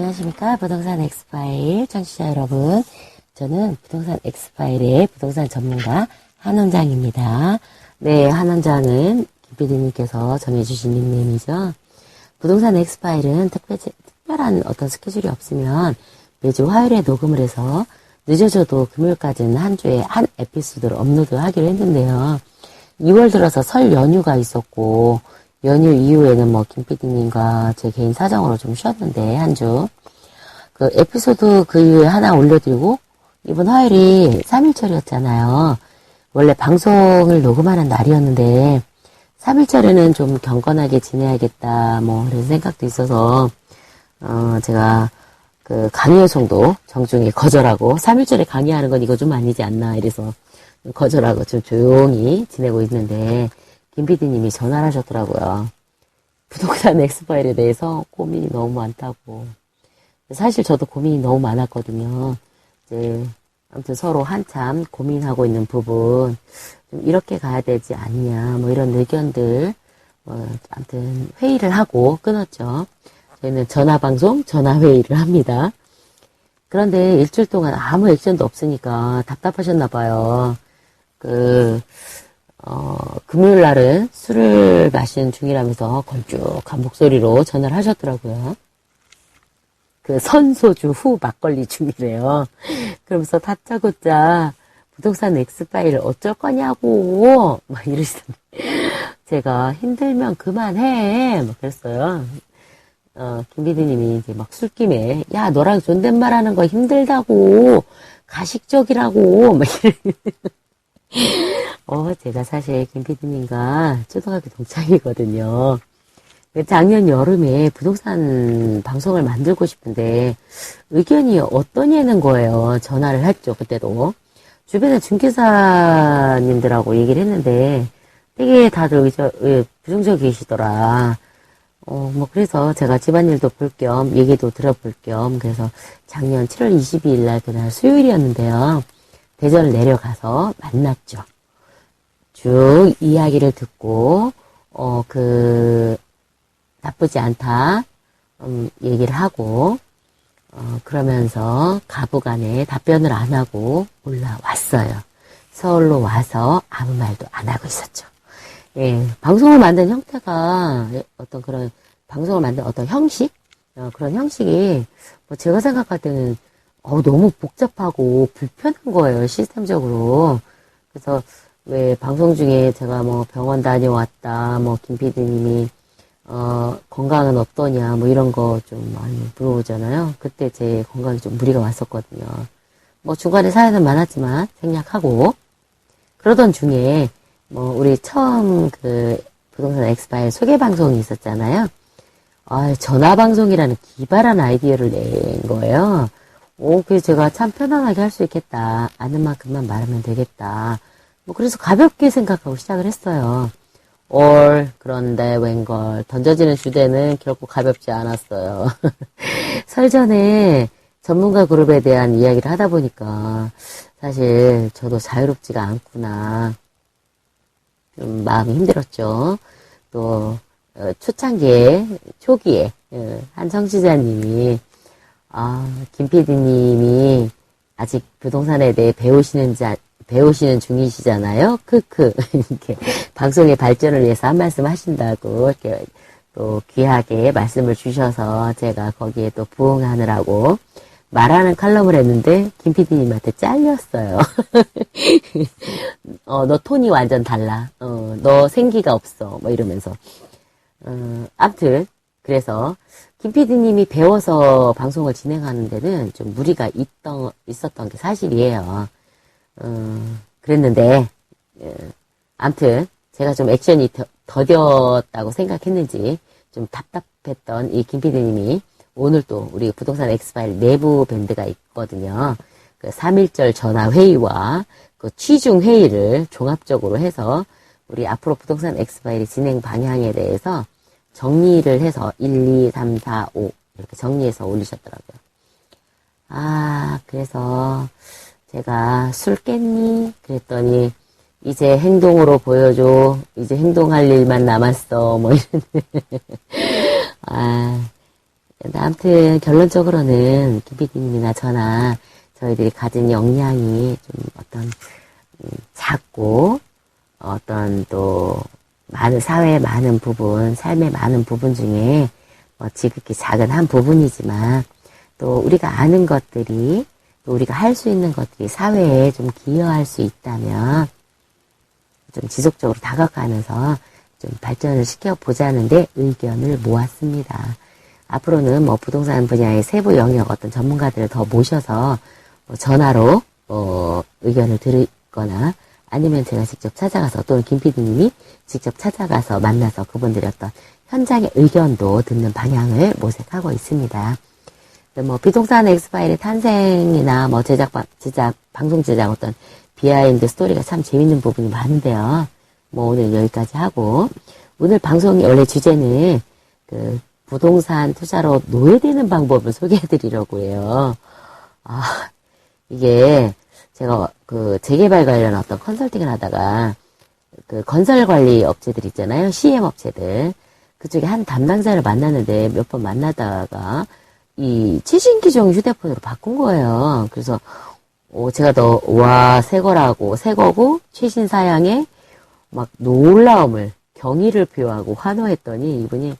안녕하십니까. 부동산 엑스파일 청취자 여러분. 저는 부동산 엑스파일의 부동산 전문가 한원장입니다. 네, 한원장은 김PD님께서 정해주신 닉네임이죠. 부동산 엑스파일은 특별한 어떤 스케줄이 없으면 매주 화요일에 녹음을 해서 늦어져도 금요일까지는 한 주에 한 에피소드를 업로드하기로 했는데요. 2월 들어서 설 연휴가 있었고 연휴 이후에는 김PD님과 제 개인 사정으로 좀 쉬었는데 한 주. 그 에피소드 그 이후에 하나 올려드리고 이번 화요일이 3.1절이었잖아요. 원래 방송을 녹음하는 날이었는데 3.1절에는 좀 경건하게 지내야겠다 이런 생각도 있어서 제가 그 강의 요청도 정중히 거절하고 3.1절에 강의하는 건 이거 좀 아니지 않나 이래서 거절하고 좀 조용히 지내고 있는데 김PD님이 전화를 하셨더라고요. 부동산 엑스파일에 대해서 고민이 너무 많다고. 사실 저도 고민이 너무 많았거든요. 이제 아무튼 서로 한참 고민하고 있는 부분 좀 이렇게 가야 되지 않냐 이런 의견들 아무튼 회의를 하고 끊었죠. 저희는 전화방송, 전화회의를 합니다. 그런데 일주일 동안 아무 액션도 없으니까 답답하셨나 봐요. 금요일 날은 술을 마시는 중이라면서 걸쭉한 목소리로 전화를 하셨더라고요. 그 선소주 후 막걸리 중이래요. 그러면서 다짜고짜 부동산 엑스파일 어쩔 거냐고 이러시던데 제가 힘들면 그만해 그랬어요. 김PD님이 이제 술김에 야 너랑 존댓말 하는 거 힘들다고 가식적이라고 제가 사실 김PD님과 초등학교 동창이거든요. 작년 여름에 부동산 방송을 만들고 싶은데 의견이 어떠냐는 거예요. 전화를 했죠. 그때도. 주변에 중개사님들하고 얘기를 했는데 되게 다들 부정적이시더라. 그래서 제가 집안일도 볼 겸 얘기도 들어볼 겸 그래서 작년 7월 22일 날 그날 수요일이었는데요. 대전을 내려가서 만났죠. 쭉 이야기를 듣고 나쁘지 않다 얘기를 하고 그러면서 가부간에 답변을 안 하고 올라왔어요. 서울로 와서 아무 말도 안 하고 있었죠. 예, 방송을 만든 형태가 어떤 그런 방송을 만든 어떤 형식 그런 형식이 제가 생각할 때는 너무 복잡하고 불편한 거예요. 시스템적으로. 그래서 왜 방송 중에 제가 병원 다녀왔다 김PD님이 건강은 어떠냐 이런 거 좀 많이 물어보잖아요. 그때 제 건강이 좀 무리가 왔었거든요. 중간에 사연은 많았지만 생략하고 그러던 중에 우리 처음 부동산 엑스파일 소개 방송이 있었잖아요. 전화 방송이라는 기발한 아이디어를 낸 거예요. 그래서 제가 참 편안하게 할 수 있겠다. 아는 만큼만 말하면 되겠다. 그래서 가볍게 생각하고 시작을 했어요. 그런데 웬걸 던져지는 주제는 결코 가볍지 않았어요. 설 전에 전문가 그룹에 대한 이야기를 하다 보니까 사실 저도 자유롭지가 않구나. 좀 마음이 힘들었죠. 또 초기에 한 청취자님이 김PD님이 아직 부동산에 대해 배우시는 중이시잖아요. 이렇게 방송의 발전을 위해서 한 말씀 하신다고 이렇게 또 귀하게 말씀을 주셔서 제가 거기에 또 부응하느라고 말하는 칼럼을 했는데 김PD님한테 잘렸어요. 너 톤이 완전 달라. 너 생기가 없어. 이러면서. 아무튼 그래서 김PD님이 배워서 방송을 진행하는 데는 좀 무리가 있었던 게 사실이에요. 그랬는데 아무튼 제가 좀 액션이 더뎠다고 생각했는지 좀 답답했던 이 김PD님이 오늘 또 우리 부동산 엑스파일 내부 밴드가 있거든요. 3.1절 전화회의와 취중회의를 종합적으로 해서 우리 앞으로 부동산 엑스파일의 진행 방향에 대해서 정리를 해서 1, 2, 3, 4, 5 이렇게 정리해서 올리셨더라고요. 그래서 제가 술 깼니? 그랬더니 이제 행동으로 보여줘. 이제 행동할 일만 남았어. 이러는데 아무튼 결론적으로는 김PD님이나 저나 저희들이 가진 역량이 좀 어떤 작고 어떤 또 많은 사회의 많은 부분, 삶의 많은 부분 중에 지극히 작은 한 부분이지만 또 우리가 아는 것들이 또 우리가 할 수 있는 것들이 사회에 좀 기여할 수 있다면 좀 지속적으로 다가가면서 좀 발전을 시켜보자는데 의견을 모았습니다. 앞으로는 뭐 부동산 분야의 세부 영역 어떤 전문가들을 더 모셔서 전화로 의견을 들거나 아니면 제가 직접 찾아가서 또는 김PD님이 직접 찾아가서 만나서 그분들의 어떤 현장의 의견도 듣는 방향을 모색하고 있습니다. 뭐 부동산 엑스파일의 탄생이나 뭐 방송 제작 어떤 비하인드 스토리가 참 재밌는 부분이 많은데요. 뭐 오늘 여기까지 하고 오늘 방송의 원래 주제는 그 부동산 투자로 노예되는 방법을 소개해드리려고 해요. 이게 제가 그 재개발 관련 어떤 컨설팅을 하다가 그 건설 관리 업체들 있잖아요. CM 업체들. 그쪽에 한 담당자를 만났는데 몇 번 만나다가 이 최신 기종 휴대폰으로 바꾼 거예요. 그래서 제가 새 거고 최신 사양에 막 놀라움을 경의를 표하고 환호했더니 이분이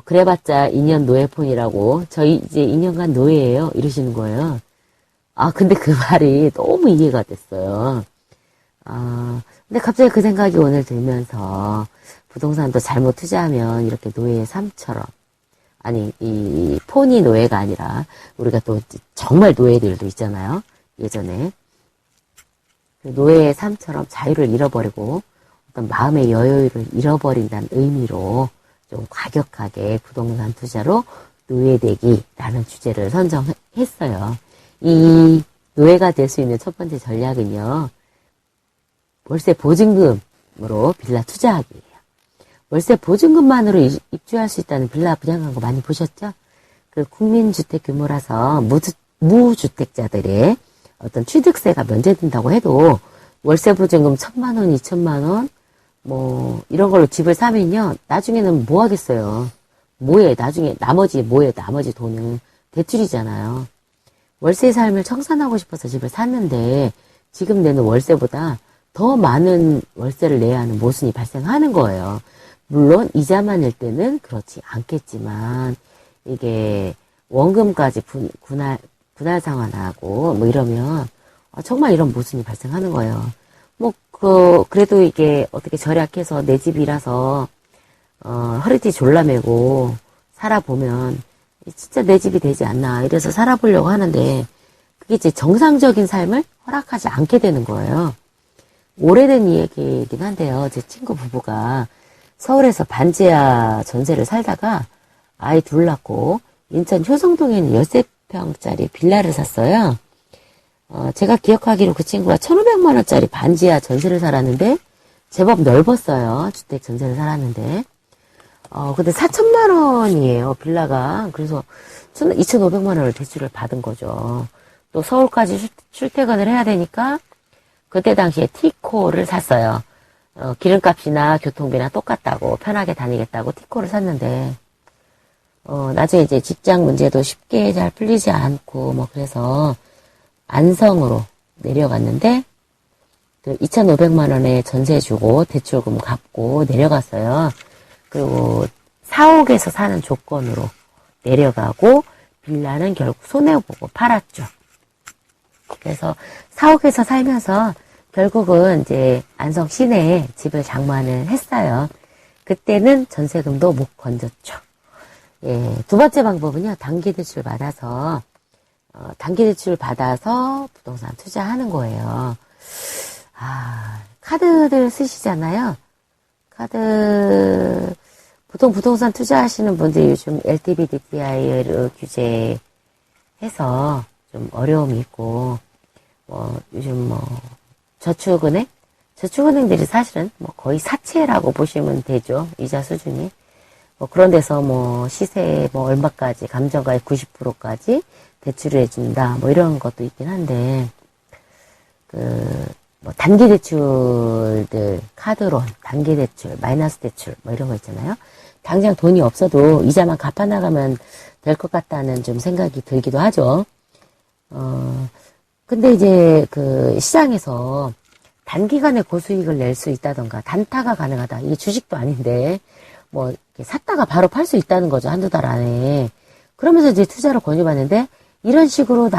그래봤자 2년 노예폰이라고 저희 이제 2년간 노예예요 이러시는 거예요. 근데 그 말이 너무 이해가 됐어요. 근데 갑자기 그 생각이 오늘 들면서 부동산도 잘못 투자하면 이렇게 노예의 삶처럼 아니 이 폰이 노예가 아니라 우리가 또 정말 노예들도 있잖아요. 예전에 그 노예의 삶처럼 자유를 잃어버리고 어떤 마음의 여유를 잃어버린다는 의미로 좀 과격하게 부동산 투자로 노예되기라는 주제를 선정했어요. 이 노예가 될 수 있는 첫 번째 전략은요. 월세 보증금으로 빌라 투자하기예요. 월세 보증금만으로 입주할 수 있다는 빌라 분양한 거 많이 보셨죠? 그 국민주택 규모라서 무주택자들의 어떤 취득세가 면제된다고 해도 월세 보증금 1,000만 원, 2,000만 원, 뭐 이런 걸로 집을 사면요. 나중에는 뭐 하겠어요. 나중에 나머지 돈은 대출이잖아요. 월세 삶을 청산하고 싶어서 집을 샀는데 지금 내는 월세보다 더 많은 월세를 내야 하는 모순이 발생하는 거예요. 물론 이자만 낼 때는 그렇지 않겠지만 이게 원금까지 분할 상환하고 뭐 이러면 정말 이런 모순이 발생하는 거예요. 그래도 이게 어떻게 절약해서 내 집이라서 허리띠 졸라매고 살아보면 진짜 내 집이 되지 않나 이래서 살아보려고 하는데 그게 이제 정상적인 삶을 허락하지 않게 되는 거예요. 오래된 이야기이긴 한데요. 제 친구 부부가 서울에서 반지하 전세를 살다가 아이 둘 낳고 인천 효성동에 있는 13평짜리 빌라를 샀어요. 제가 기억하기로 그 친구가 1,500만 원짜리 반지하 전세를 살았는데 제법 넓었어요. 주택 전세를 살았는데 근데 4,000만 원이에요, 빌라가. 그래서 2,500만 원을 대출을 받은 거죠. 또 서울까지 출퇴근을 해야 되니까 그때 당시에 티코를 샀어요. 기름값이나 교통비나 똑같다고 편하게 다니겠다고 티코를 샀는데 나중에 이제 직장 문제도 쉽게 잘 풀리지 않고 뭐 그래서 안성으로 내려갔는데 2,500만 원에 전세 주고 대출금 갚고 내려갔어요. 그리고 사옥에서 사는 조건으로 내려가고 빌라는 결국 손해보고 팔았죠. 그래서 사옥에서 살면서 결국은 이제 안성 시내에 집을 장만을 했어요. 그때는 전세금도 못 건졌죠. 예, 두 번째 방법은요. 단기 대출 받아서 부동산 투자하는 거예요. 카드들 쓰시잖아요. 보통 부동산 투자하시는 분들이 요즘 LTV, DTI를 규제해서 좀 어려움이 있고, 요즘 저축은행들이 사실은 거의 사채라고 보시면 되죠. 이자 수준이. 그런 데서 시세 얼마까지, 감정가의 90%까지 대출을 해준다. 이런 것도 있긴 한데, 단기 대출들, 카드론, 단기 대출, 마이너스 대출, 이런 거 있잖아요. 당장 돈이 없어도 이자만 갚아나가면 될 것 같다는 좀 생각이 들기도 하죠. 근데 이제 그 시장에서 단기간에 고수익을 낼 수 있다던가 단타가 가능하다. 이게 주식도 아닌데 뭐 이렇게 샀다가 바로 팔 수 있다는 거죠. 한두 달 안에. 그러면서 이제 투자를 권유받는데 이런 식으로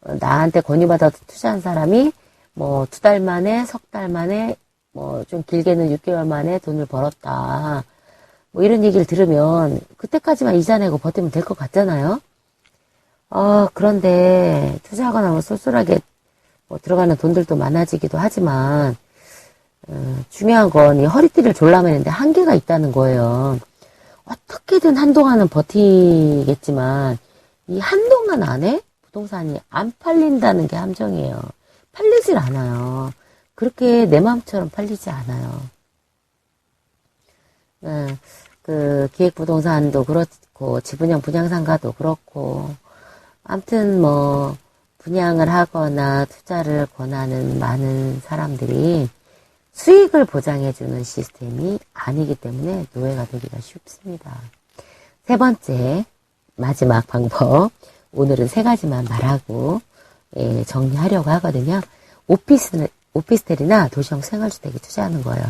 나한테 권유받아서 투자한 사람이 뭐 2달 만에, 석 달 만에, 뭐 좀 길게는 6개월 만에 돈을 벌었다. 뭐 이런 얘기를 들으면 그때까지만 이자 내고 버티면 될 것 같잖아요. 그런데 투자하거나 뭐 쏠쏠하게 뭐 들어가는 돈들도 많아지기도 하지만 중요한 건 이 허리띠를 졸라매는데 한계가 있다는 거예요. 어떻게든 한동안은 버티겠지만 이 한동안 안에 부동산이 안 팔린다는 게 함정이에요. 팔리질 않아요. 그렇게 내 마음처럼 팔리지 않아요. 그 기획부동산도 그렇고 지분형 분양상가도 그렇고 아무튼 뭐 분양을 하거나 투자를 권하는 많은 사람들이 수익을 보장해주는 시스템이 아니기 때문에 노예가 되기가 쉽습니다. 세 번째 마지막 방법, 오늘은 3가지만 말하고 정리하려고 하거든요. 오피스텔이나 도시형 생활주택에 투자하는 거예요.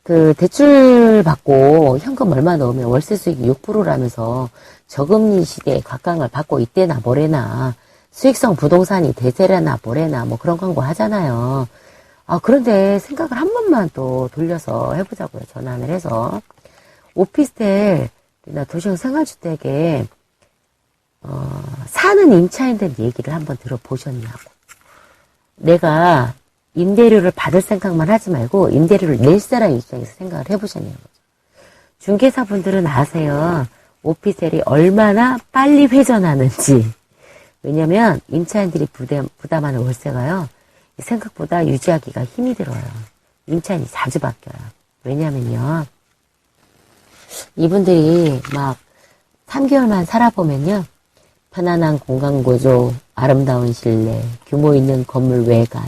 그 대출 받고 현금 얼마 넣으면 월세 수익이 6%라면서 저금리 시대에 각광을 받고 있대나 뭐래나 수익성 부동산이 대세라나 뭐래나 뭐 그런 광고 하잖아요. 그런데 생각을 한 번만 또 돌려서 해보자고요. 전환을 해서 오피스텔이나 도시형 생활주택에 사는 임차인들 얘기를 한번 들어보셨냐고. 내가 임대료를 받을 생각만 하지 말고 임대료를 낼 사람 입장에서 생각을 해보셨냐는 거죠. 중개사분들은 아세요. 오피스텔이 얼마나 빨리 회전하는지. 왜냐면 임차인들이 부담하는 월세가요. 생각보다 유지하기가 힘이 들어요. 임차인이 자주 바뀌어요. 왜냐면요. 이분들이 막 3개월만 살아보면요. 편안한 공간구조, 아름다운 실내, 규모 있는 건물 외관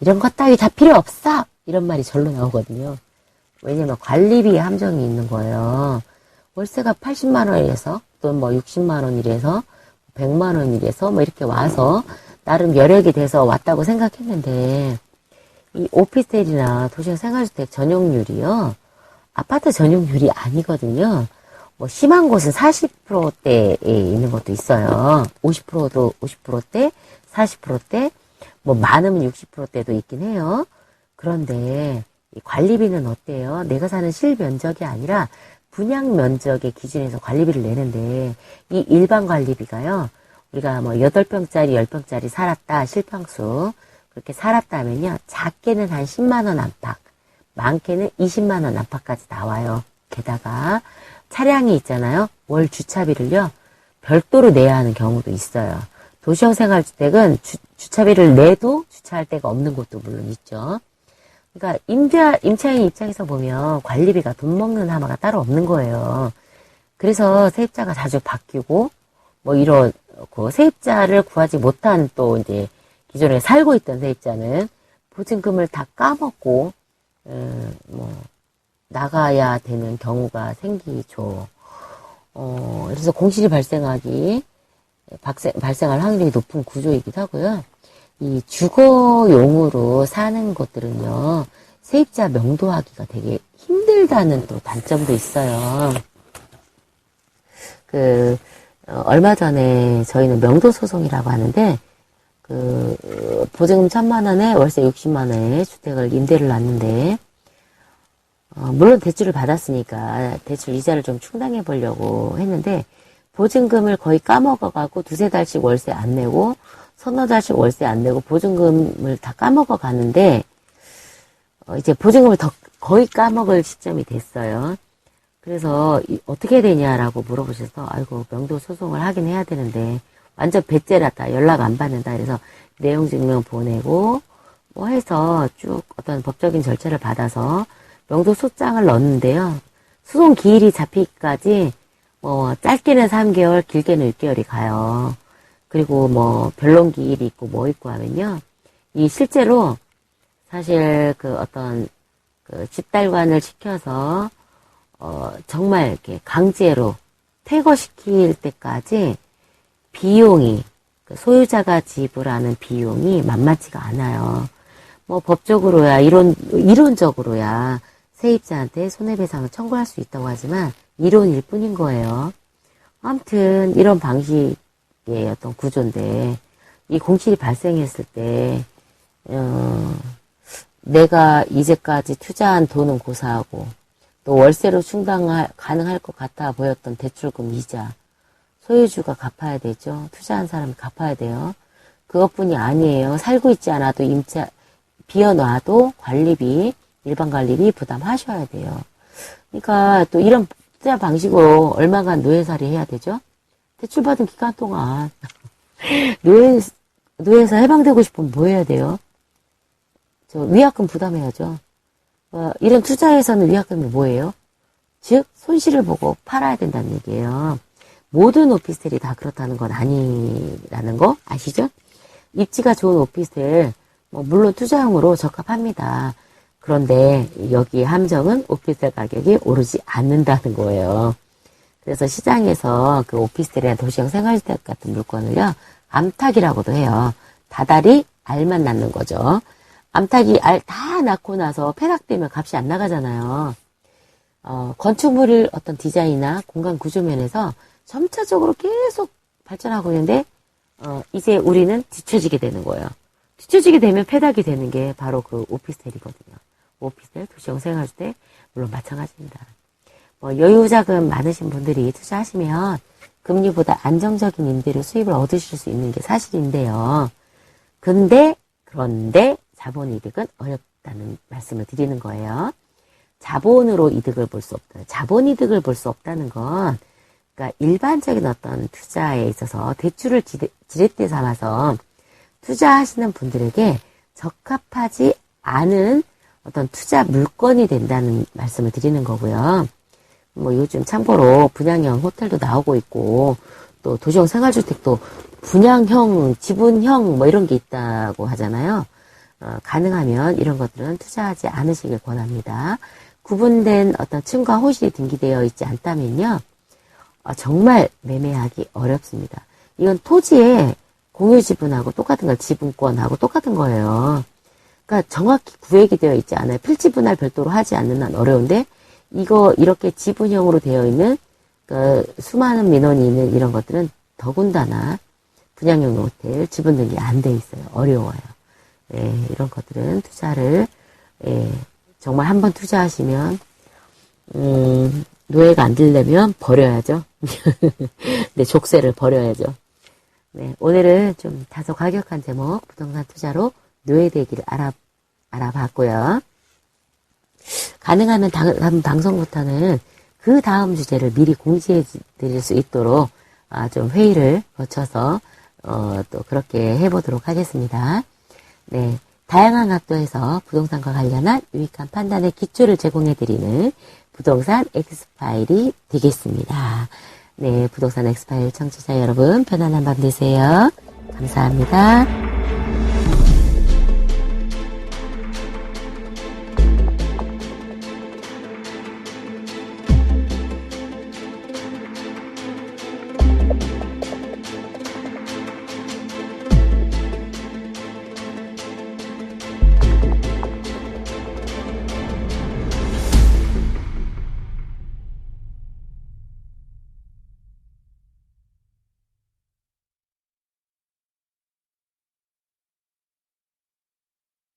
이런 것 따위 다 필요 없어! 이런 말이 절로 나오거든요. 왜냐면 관리비에 함정이 있는 거예요. 월세가 80만 원이래서 또는 뭐 60만 원이래서 100만 원이래서 뭐 이렇게 와서 나름 여력이 돼서 왔다고 생각했는데 이 오피스텔이나 도시형 생활주택 전용률이요. 아파트 전용률이 아니거든요. 뭐 심한 곳은 40%대에 있는 것도 있어요. 50%도 50%대, 40%대, 뭐 많으면 60%대도 있긴 해요. 그런데 이 관리비는 어때요? 내가 사는 실면적이 아니라 분양 면적의 기준에서 관리비를 내는데 이 일반 관리비가요. 우리가 뭐 8평짜리, 10평짜리 살았다, 실평수 그렇게 살았다 하면요. 작게는 한 10만 원 안팎, 많게는 20만 원 안팎까지 나와요. 게다가 차량이 있잖아요. 월 주차비를요. 별도로 내야 하는 경우도 있어요. 도시형 생활주택은 주차비를 내도 주차할 데가 없는 곳도 물론 있죠. 그러니까 임차인 입장에서 보면 관리비가 돈 먹는 하마가 따로 없는 거예요. 그래서 세입자가 자주 바뀌고 뭐 이렇고 세입자를 구하지 못한 또 이제 기존에 살고 있던 세입자는 보증금을 다 까먹고 뭐 나가야 되는 경우가 생기죠. 그래서 공실이 발생할 확률이 높은 구조이기도 하고요. 이 주거용으로 사는 곳들은요, 세입자 명도하기가 되게 힘들다는 또 단점도 있어요. 얼마 전에 저희는 명도소송이라고 하는데, 보증금 1,000만 원에 월세 60만 원에 주택을 임대를 놨는데, 물론 대출을 받았으니까 대출 이자를 좀 충당해 보려고 했는데 보증금을 거의 까먹어가고 2-3달씩 월세 안 내고 서너 달씩 월세 안 내고 보증금을 다 까먹어 가는데 이제 보증금을 거의 까먹을 시점이 됐어요. 그래서 어떻게 되냐라고 물어보셔서 아이고 명도 소송을 하긴 해야 되는데 완전 배째라다 연락 안 받는다 그래서 내용 증명 보내고 뭐 해서 쭉 어떤 법적인 절차를 받아서 명도 소장을 넣었는데요. 소송 기일이 잡히기까지 뭐 짧게는 3개월, 길게는 6개월이 가요. 그리고 뭐 변론 기일이 있고 뭐 있고 하면요. 이 실제로 사실 어떤 집달관을 시켜서 정말 이렇게 강제로 퇴거시킬 때까지 비용이, 소유자가 지불하는 비용이 만만치가 않아요. 뭐 법적으로야, 이론적으로야 세입자한테 손해배상을 청구할 수 있다고 하지만 이론일 뿐인 거예요. 아무튼 이런 방식의 어떤 구조인데 이 공실이 발생했을 때 내가 이제까지 투자한 돈은 고사하고 또 월세로 가능할 것 같아 보였던 대출금 이자 소유주가 갚아야 되죠. 투자한 사람이 갚아야 돼요. 그것뿐이 아니에요. 살고 있지 않아도 비워놔도 관리비, 일반 관리비 부담하셔야 돼요. 그러니까 또 이런 투자 방식으로 얼마간 노예살이 해야 되죠? 대출받은 기간 동안 노예에서 해방되고 싶으면 뭐 해야 돼요? 위약금 부담해야죠. 이런 투자에서는 위약금이 뭐예요? 즉 손실을 보고 팔아야 된다는 얘기예요. 모든 오피스텔이 다 그렇다는 건 아니라는 거 아시죠? 입지가 좋은 오피스텔 물론 투자용으로 적합합니다. 그런데 여기에 함정은 오피스텔 가격이 오르지 않는다는 거예요. 그래서 시장에서 그 오피스텔이나 도시형 생활주택 같은 물건을요, 암탉이라고도 해요. 다달이 알만 낳는 거죠. 암탉이 알 다 낳고 나서 폐락되면 값이 안 나가잖아요. 건축물 어떤 디자인이나 공간 구조면에서 점차적으로 계속 발전하고 있는데, 이제 우리는 뒤처지게 되는 거예요. 뒤처지게 되면 폐락이 되는 게 바로 그 오피스텔이거든요. 오피스텔, 도시형 생활주택, 물론 마찬가지입니다. 여유 자금 많으신 분들이 투자하시면 금리보다 안정적인 임대료 수입을 얻으실 수 있는 게 사실인데요. 그런데 자본이득은 어렵다는 말씀을 드리는 거예요. 자본으로 이득을 볼 수 없다. 자본이득을 볼 수 없다는 건, 그러니까 일반적인 어떤 투자에 있어서 대출을 지렛대 삼아서 투자하시는 분들에게 적합하지 않은 어떤 투자 물건이 된다는 말씀을 드리는 거고요. 요즘 참고로 분양형 호텔도 나오고 있고, 또 도시형 생활주택도 분양형, 지분형 이런 게 있다고 하잖아요. 가능하면 이런 것들은 투자하지 않으시길 권합니다. 구분된 어떤 층과 호실이 등기되어 있지 않다면요, 정말 매매하기 어렵습니다. 이건 토지에 공유 지분하고 똑같은 거, 지분권하고 똑같은 거예요. 그러니까 정확히 구획이 되어 있지 않아요. 필지분할 별도로 하지 않는 한 어려운데, 이거 이렇게 지분형으로 되어 있는 수많은 민원이 있는 이런 것들은 더군다나 분양형 호텔 지분 등기 안 돼 있어요. 어려워요. 이런 것들은 투자를 정말 한번 투자하시면 노예가 안 되려면 버려야죠. 네, 족쇄를 버려야죠. 네, 오늘은 좀 다소 과격한 제목 부동산 투자로 노예되기를 알아봤고요. 가능하면 다음 방송부터는 그 다음 주제를 미리 공지해 드릴 수 있도록 좀 회의를 거쳐서 또 그렇게 해보도록 하겠습니다. 네, 다양한 각도에서 부동산과 관련한 유익한 판단의 기초를 제공해 드리는 부동산 엑스파일이 되겠습니다. 네, 부동산 엑스파일 청취자 여러분 편안한 밤 되세요. 감사합니다.